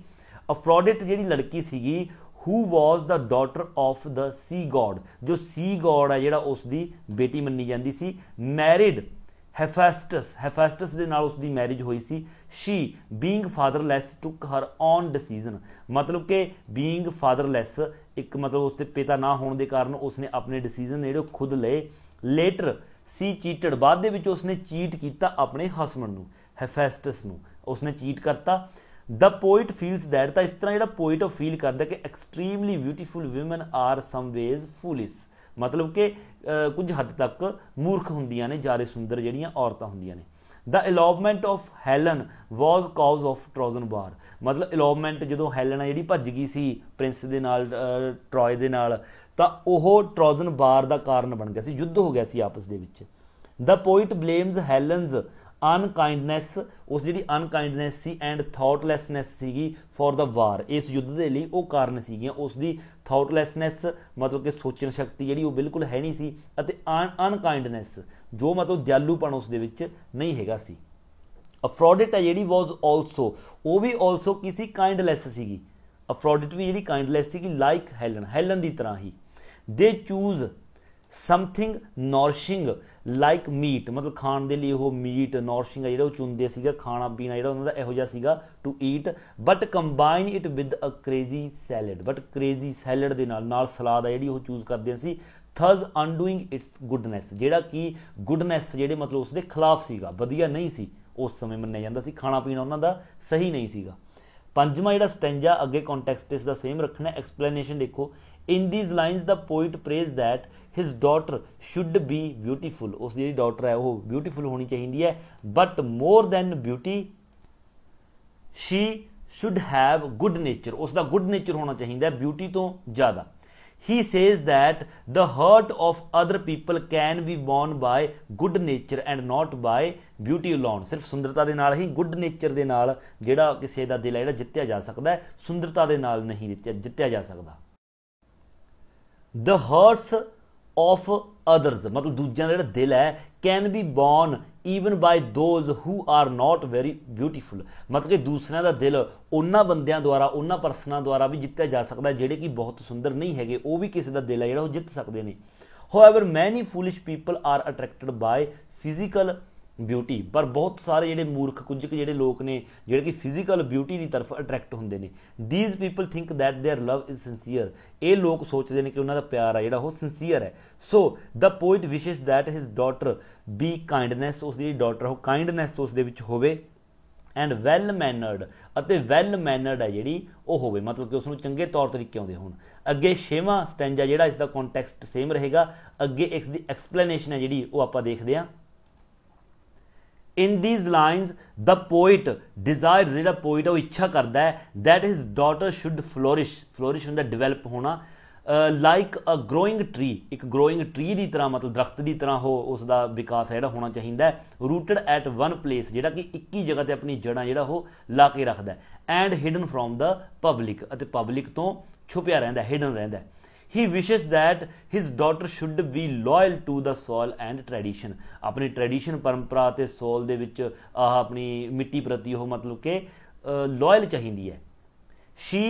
S1: अफ्रोडिट जी लड़की सीगी who was the daughter of the sea god, जो सी गॉड है जिहड़ा उसकी बेटी मन्नी जाती सी, मैरिड हैफेस्टस, हैफेस्टस दे नाल उसकी मैरिज हुई सी। She being fatherless took her own decision, मतलब कि बीइंग फादरलैस एक मतलब उसके पिता ना होने के कारण उसने अपने डिसीजन जिहड़े खुद ले। लेटर सी चीटड, बाद दे विच उसने चीट किया अपने हसबैंड नूं, हैफेस्टस नूं उसने चीट करता। द पोइट फील्स दैट, तो इस तरह जो पोइट फील करता कि extremely beautiful women are some ways foolish, मतलब कि कुछ हद तक मूर्ख होंदियां ने, ज़्यादा सुंदर जिहड़ियां औरतां होंदियां ने। The elopement of Helen was cause of Trojan war, मतलब इलॉपमेंट जो हैलन है जी भज गई सी प्रिंस दे नाल ट्रॉय दे नाल, तां ओह ट्रोजन वार का कारण बन गया सी, युद्ध हो गया सी आपस दे विच। द पोइट ब्लेम्स हैलनस अनकाइंडनैस, उस जी अनकाइंडनैस सी एंड थॉटलैसनैस सीगी फॉर द वार, इस युद्ध के लिए वो कारण सीगियां उसकी थॉटलैसनैस मतलब कि सोचन शक्ति जी वो बिल्कुल है नहीं सी, अते अनकाइंडनैस जो मतलब दयालूपन उस दे विच नहीं हैगा सी। अफ्रोडिट है जी वॉज ऑलसो, वो भी ऑलसो किसी काइंडलैस सीगी, अफ्रोडिट भी जी काइंडलैस सीगी लाइक हैलन, हैलन की तरह ही। They choose something nourishing like meat, मतलब खाने के लिए वो मीट नॉरिशिंग है जो चुनते सीगा, खाना पीना जो उन्होंने इहो जिहा सीगा to eat, but combine it with a crazy salad, but crazy salad के नाल सलाद है जी वो चूज करते सी। थज अनडूइंग इट्स गुडनैस, जिहड़ा कि गुडनैस जिहड़े मतलब उसके खिलाफ सीगा, वधिया नहीं सी उस समय मन्निया जाता सी, खाना पीना उन्हों का सही नहीं सीगा। पंजवां जिहड़ा स्टैंजा अगे कॉन्टैक्सट इसका सेम रखना, एक्सप्लेनेशन देखो। इन these lines the poet praise that his daughter should be beautiful, उस जी डॉटर है वो ब्यूटीफुल होनी चाहिए है, but more than beauty she should have good nature, उसका गुड नेचर होना चाहिए ब्यूटी तो ज़्यादा। He says that the hurt of other people can be borne by good nature and not by beauty alone। ਸਿਰਫ ਸੁੰਦਰਤਾ ਦੇ ਨਾਲ ਹੀ good nature ਦੇ ਨਾਲ ਜਿਹੜਾ ਕਿਸੇ ਦਾ ਦਿਲ ਹੈ ਜਿਹੜਾ ਜਿੱਤਿਆ ਜਾ ਸਕਦਾ ਹੈ, ਸੁੰਦਰਤਾ ਦੇ ਨਾਲ ਨਹੀਂ ਜਿੱਤਿਆ ਜਾ ਸਕਦਾ। The hurts of others मतलब ਦੂਜਿਆਂ ਦਾ ਜਿਹੜਾ ਦਿਲ ਹੈ can be borne even by those who are not very beautiful मतलब ਕਿ ਦੂਸਰਿਆਂ ਦਾ ਦਿਲ ਉਹਨਾਂ ਬੰਦਿਆਂ ਦੁਆਰਾ ਉਹਨਾਂ ਪਰਸਨਾਂ ਦੁਆਰਾ ਵੀ ਜਿੱਤਿਆ ਜਾ ਸਕਦਾ ਜਿਹੜੇ ਕਿ ਬਹੁਤ ਸੁੰਦਰ ਨਹੀਂ ਹੈਗੇ, ਉਹ ਵੀ ਕਿਸੇ ਦਾ ਦਿਲ ਹੈ ਜਿਹੜਾ ਉਹ ਜਿੱਤ ਸਕਦੇ ਨੇ। however many foolish people are attracted by physical beauty ਪਰ ਬਹੁਤ ਸਾਰੇ ਜਿਹੜੇ ਮੂਰਖ ਕੁਝ ਕੁ ਜਿਹੜੇ ਲੋਕ ਨੇ ਜਿਹੜੇ ਕਿ ਫਿਜ਼ੀਕਲ ਬਿਊਟੀ ਦੀ ਤਰਫ ਅਟਰੈਕਟ ਹੁੰਦੇ ਨੇ। these people think that their love is sincere ਇਹ ਲੋਕ ਸੋਚਦੇ ਨੇ ਕਿ ਉਹਨਾਂ ਦਾ ਪਿਆਰ ਆ ਜਿਹੜਾ ਉਹ ਸਿੰਸੀਅਰ ਹੈ। so the poet wishes that his daughter be kindness ਉਸ ਦੀ ਜਿਹੜੀ ਡਾਟਰ ਉਹ ਕਾਈਂਡਨੈਸ ਉਸ ਦੇ ਵਿੱਚ ਹੋਵੇ ਐਂਡ ਵੈਲ ਮੈਨਰਡ ਅਤੇ ਵੈਲ ਮੈਨਰਡ ਹੈ ਜਿਹੜੀ ਉਹ ਹੋਵੇ ਮਤਲਬ ਕਿ ਉਸ ਨੂੰ ਚੰਗੇ ਤੌਰ ਤਰੀਕੇ ਆਉਂਦੇ ਹੋਣ। ਅੱਗੇ 6ਵਾਂ ਸਟੈਂਜਾ ਜਿਹੜਾ ਇਸ ਦਾ ਕੰਟੈਕਸਟ ਸੇਮ ਰਹੇਗਾ। ਅੱਗੇ ਇਸ ਦੀ ਐਕਸਪਲੇਨੇਸ਼ਨ ਹੈ ਜਿਹੜੀ ਉਹ ਆਪਾਂ ਦੇਖਦੇ ਹਾਂ। In these lines the poet desires ਜਿਹੜਾ poet ਹੈ ਉਹ ਇੱਛਾ ਕਰਦਾ ਹੈ that his daughter should flourish ਹੁੰਦਾ develop ਹੋਣਾ like a growing tree ਇੱਕ growing tree ਦੀ ਤਰ੍ਹਾਂ ਮਤਲਬ ਦਰਖਤ ਦੀ ਤਰ੍ਹਾਂ ਉਹ ਉਸ ਦਾ ਵਿਕਾਸ ਹੈ ਜਿਹੜਾ ਹੋਣਾ ਚਾਹੀਦਾ ਹੈ। rooted at one place ਜਿਹੜਾ ਕਿ ਇੱਕ ਹੀ ਜਗ੍ਹਾ ਤੇ ਆਪਣੀ ਜੜ੍ਹਾਂ ਜਿਹੜਾ ਉਹ ਲਾ ਕੇ ਰੱਖਦਾ ਹੈ and hidden from the public ਅਤੇ ਪਬਲਿਕ ਤੋਂ ਛੁਪਿਆ ਰਹਿੰਦਾ hidden ਰਹਿੰਦਾ ਹੈ। He wishes that his daughter should be loyal to the soil and tradition ਆਪਣੀ ਟ੍ਰੈਡੀਸ਼ਨ ਪਰੰਪਰਾ ਅਤੇ ਸੋਲ ਦੇ ਵਿੱਚ ਆਪਣੀ ਮਿੱਟੀ ਪ੍ਰਤੀ ਉਹ ਮਤਲਬ ਕਿ ਲੋਇਲ ਚਾਹੀਦੀ ਹੈ। she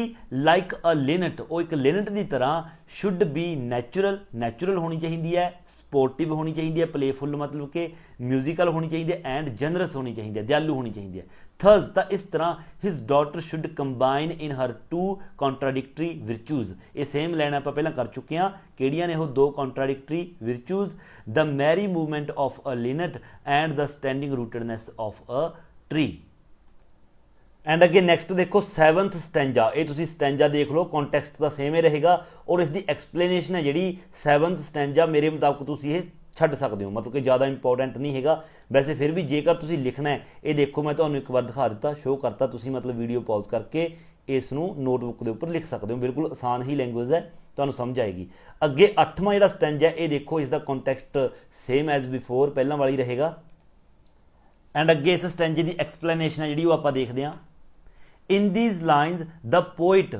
S1: like a linnet ਉਹ ਇੱਕ ਲਿਨਟ ਦੀ ਤਰ੍ਹਾਂ should be natural ਹੋਣੀ ਚਾਹੀਦੀ ਹੈ, ਸਪੋਰਟਿਵ ਹੋਣੀ ਚਾਹੀਦੀ ਹੈ, ਪਲੇਫੁੱਲ ਮਤਲਬ ਕਿ ਮਿਊਜ਼ੀਕਲ ਹੋਣੀ ਚਾਹੀਦੀ ਹੈ ਐਂਡ ਜਨਰਸ ਹੋਣੀ ਚਾਹੀਦੀ ਹੈ, ਦਿਆਲੂ ਹੋਣੀ ਚਾਹੀਦੀ ਹੈ। thus ਤਾਂ ਇਸ ਤਰ੍ਹਾਂ his daughter should combine in her two contradictory virtues ਇਹ ਸੇਮ ਲਾਈਨ ਆਪਾਂ ਪਹਿਲਾਂ ਕਰ ਚੁੱਕੇ ਹਾਂ ਕਿਹੜੀਆਂ ਨੇ ਉਹ ਦੋ contradictory virtues the merry movement of a linnet and the standing rootedness of a tree। And ਅੱਗੇ ਨੈਕਸਟ ਦੇਖੋ 7th ਸਟੈਂਜਾ ਇਹ ਤੁਸੀਂ ਸਟੈਂਜਾ ਦੇਖ ਲਓ ਕੰਟੈਕਸਟ ਤਾਂ ਸੇਮ ਹੀ ਰਹੇਗਾ ਔਰ ਇਸ ਦੀ ਐਕਸਪਲੇਨੇਸ਼ਨ ਹੈ ਜਿਹੜੀ 7th ਸਟੈਂਜਾ ਮੇਰੇ ਮੁਤਾਬਕ ਤੁਸੀਂ ਇਹ ਛੱਡ ਸਕਦੇ ਹੋ ਮਤਲਬ ਕਿ ਜ਼ਿਆਦਾ ਇੰਪੋਰਟੈਂਟ ਨਹੀਂ ਹੈਗਾ। ਵੈਸੇ ਫਿਰ ਵੀ ਜੇਕਰ ਤੁਸੀਂ ਲਿਖਣਾ ਹੈ ਇਹ ਦੇਖੋ ਮੈਂ ਤੁਹਾਨੂੰ ਇੱਕ ਵਾਰ ਦਿਖਾ ਦਿੱਤਾ ਸ਼ੋਅ ਕਰਤਾ ਤੁਸੀਂ ਮਤਲਬ ਵੀਡੀਓ ਪੌਜ਼ ਕਰਕੇ ਇਸ ਨੂੰ ਨੋਟਬੁੱਕ ਦੇ ਉੱਪਰ ਲਿਖ ਸਕਦੇ ਹੋ ਬਿਲਕੁਲ ਆਸਾਨ ਹੀ ਲੈਂਗੁਏਜ ਹੈ ਤੁਹਾਨੂੰ ਸਮਝ ਆਏਗੀ। ਅੱਗੇ 8ਵਾਂ ਜਿਹੜਾ ਸਟੈਂਜਾ ਇਹ ਦੇਖੋ ਇਸ ਦਾ ਕੰਟੈਕਸਟ ਸੇਮ ਐਜ਼ ਬਿਫੋਰ ਪਹਿਲਾਂ ਵਾਲੀ ਰਹੇਗਾ ਐਂਡ ਅੱਗੇ ਇਸ ਸਟੈਂਜੇ ਦੀ ਐਕਸਪਲੇਨੇਸ਼ਨ ਹੈ ਜਿਹੜੀ ਉਹ ਆਪਾਂ ਦੇਖਦੇ ਹਾਂ। in these lines the poet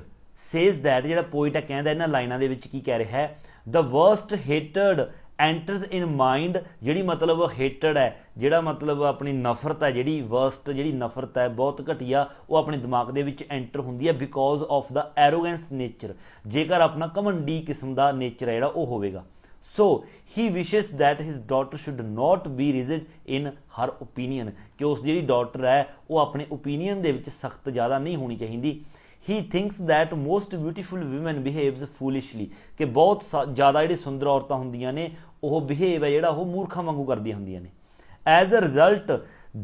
S1: says that ਜਿਹੜਾ poet ਹੈ ਕਹਿੰਦਾ ਇਹਨਾਂ ਲਾਈਨਾਂ ਦੇ ਵਿੱਚ ਕੀ ਕਹਿ ਰਿਹਾ ਹੈ the worst hated enters in mind ਜਿਹੜੀ ਮਤਲਬ hated ਹੈ ਜਿਹੜਾ ਮਤਲਬ ਆਪਣੀ ਨਫ਼ਰਤ ਹੈ ਜਿਹੜੀ worst ਜਿਹੜੀ ਨਫ਼ਰਤ ਹੈ ਬਹੁਤ ਘਟੀਆ ਉਹ ਆਪਣੇ ਦਿਮਾਗ ਦੇ ਵਿੱਚ ਐਂਟਰ ਹੁੰਦੀ ਹੈ because of the arrogance nature ਜੇਕਰ ਆਪਣਾ ਘਮੰਡੀ ਕਿਸਮ ਦਾ ਨੇਚਰ ਹੈ ਜਿਹੜਾ ਉਹ ਹੋਵੇਗਾ। so he wishes that his daughter should not be rigid in her opinion ਕਿ ਉਸ ਜਿਹੜੀ ਡਾਟਰ ਹੈ ਉਹ ਆਪਣੇ ਓਪੀਨੀਅਨ ਦੇ ਵਿੱਚ ਸਖਤ ਜ਼ਿਆਦਾ ਨਹੀਂ ਹੋਣੀ ਚਾਹੀਦੀ। he thinks that most beautiful women behaves foolishly ਕਿ ਬਹੁਤ ਜ਼ਿਆਦਾ ਜਿਹੜੀ ਸੁੰਦਰ ਔਰਤਾਂ ਹੁੰਦੀਆਂ ਨੇ ਉਹ ਬਿਹੇਵ ਹੈ ਜਿਹੜਾ ਉਹ ਮੂਰਖਾਂ ਵਾਂਗੂ ਕਰਦੀਆਂ ਹੁੰਦੀਆਂ ਨੇ। as a result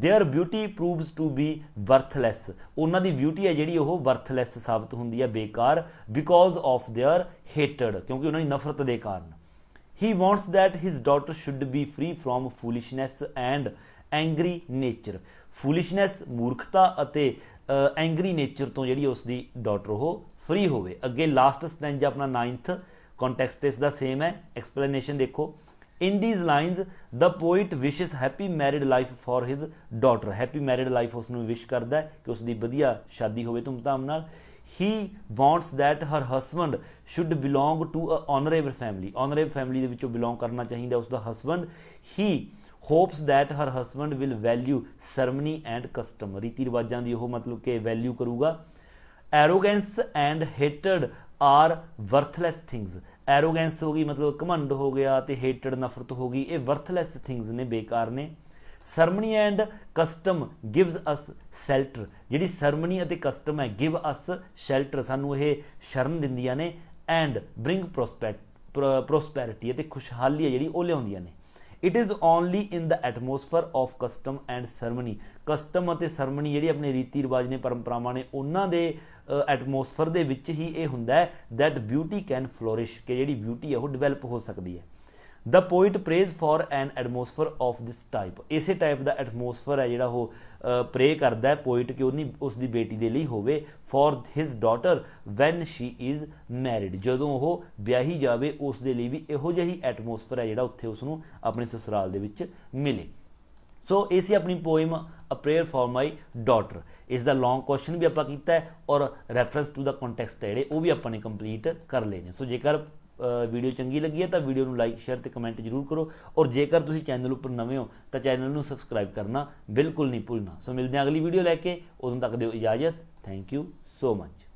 S1: their beauty proves to be worthless ਉਹਨਾਂ ਦੀ ਬਿਊਟੀ ਹੈ ਜਿਹੜੀ ਉਹ worthless ਸਾਬਤ ਹੁੰਦੀ ਹੈ ਬੇਕਾਰ because of their hatred ਕਿਉਂਕਿ ਉਹਨਾਂ ਦੀ ਨਫ਼ਰਤ ਦੇ ਕਾਰਨ। he wants that his daughter should be free from foolishness and angry nature foolishness ਮੂਰਖਤਾ ਅਤੇ ਐਂਗਰੀ ਨੇਚਰ ਤੋਂ ਜਿਹੜੀ ਉਸ ਦੀ ਡਾਟਰ ਉਹ ਫ੍ਰੀ ਹੋਵੇ। ਅੱਗੇ ਲਾਸਟ ਸਟੈਂਜਾ ਆਪਣਾ 9th ਕੰਟੈਕਸਟ ਇਸ ਦਾ ਸੇਮ ਹੈ ਐਕਸਪਲੇਨੇਸ਼ਨ ਦੇਖੋ। in these lines the poet wishes happy married life for his daughter happy married life ਉਸ ਨੂੰ ਵਿਸ਼ ਕਰਦਾ ਹੈ ਕਿ ਉਸ ਦੀ ਵਧੀਆ ਸ਼ਾਦੀ ਹੋਵੇ ਧੂਮਧਾਮ ਨਾਲ। he wants that her husband should belong to a honorable family ਦੇ ਵਿੱਚੋਂ ਬਿਲੋਂਗ ਕਰਨਾ ਚਾਹੀਦਾ ਉਸਦਾ husband। he hopes that her husband will value ceremony and custom ਰੀਤੀ ਰਿਵਾਜਾਂ ਦੀ ਉਹ ਮਤਲਬ ਕਿ ਵੈਲਿਊ ਕਰੂਗਾ। arrogance and hatred are worthless things arrogance ਹੋ ਗਈ ਮਤਲਬ ਘਮੰਡ ਹੋ ਗਿਆ ਤੇ hatred ਨਫ਼ਰਤ ਹੋ ਗਈ ਇਹ worthless things ਨੇ ਬੇਕਾਰ ਨੇ। ceremony and custom gives us shelter ਜਿਹੜੀ ceremony ਅਤੇ custom ਹੈ give us shelter ਸਾਨੂੰ ਇਹ ਸ਼ਰਨ ਦਿੰਦੀਆਂ ਨੇ and bring prosperity ਅਤੇ ਖੁਸ਼ਹਾਲੀ ਹੈ ਜਿਹੜੀ ਉਹ ਲਿਆਉਂਦੀਆਂ ਨੇ। it is only in the atmosphere of custom and ceremony custom ਅਤੇ ceremony ਜਿਹੜੀ ਆਪਣੇ ਰੀਤੀ ਰਿਵਾਜ ਨੇ ਪਰੰਪਰਾਵਾਂ ਨੇ ਉਹਨਾਂ ਦੇ ਐਟਮੋਸਫੇਅਰ ਦੇ ਵਿੱਚ ਹੀ ਇਹ ਹੁੰਦਾ ਹੈ that beauty can flourish ਕਿ ਜਿਹੜੀ ਬਿਊਟੀ ਹੈ ਉਹ ਡਿਵੈਲਪ ਹੋ ਸਕਦੀ ਹੈ। The poet praise for an atmosphere of this type, इसे टाइप का एटमोसफेयर है जिहड़ा वो प्रे करता है पोइट कि उन्नी उसकी बेटी के लिए होवे for his daughter when she is married, जदों वो ब्याही जाए उस दे लिए भी इहो जिहा ही एटमोसफेयर है जिहड़ा उत्थे उसनूं अपने ससुराल दे विच मिले। सो ये सी अपनी poem a prayer for my daughter. इसका लॉन्ग क्वेश्चन भी आपां कीता है और रैफरेंस टू द कॉन्टैक्सट है जिहड़े वो भी आपां ने कंप्लीट कर ले ने। सो जेकर वीडियो चंगी लगी है तो वीडियो को लाइक शेयर तो कमेंट जरूर करो, और जेकर तुसीं चैनल उपर नवे हो तो चैनल को सबसक्राइब करना बिल्कुल नहीं भूलना। सो मिलते हैं अगली वीडियो लैके, उदों तक दिओ इजाजत। Thank you so much.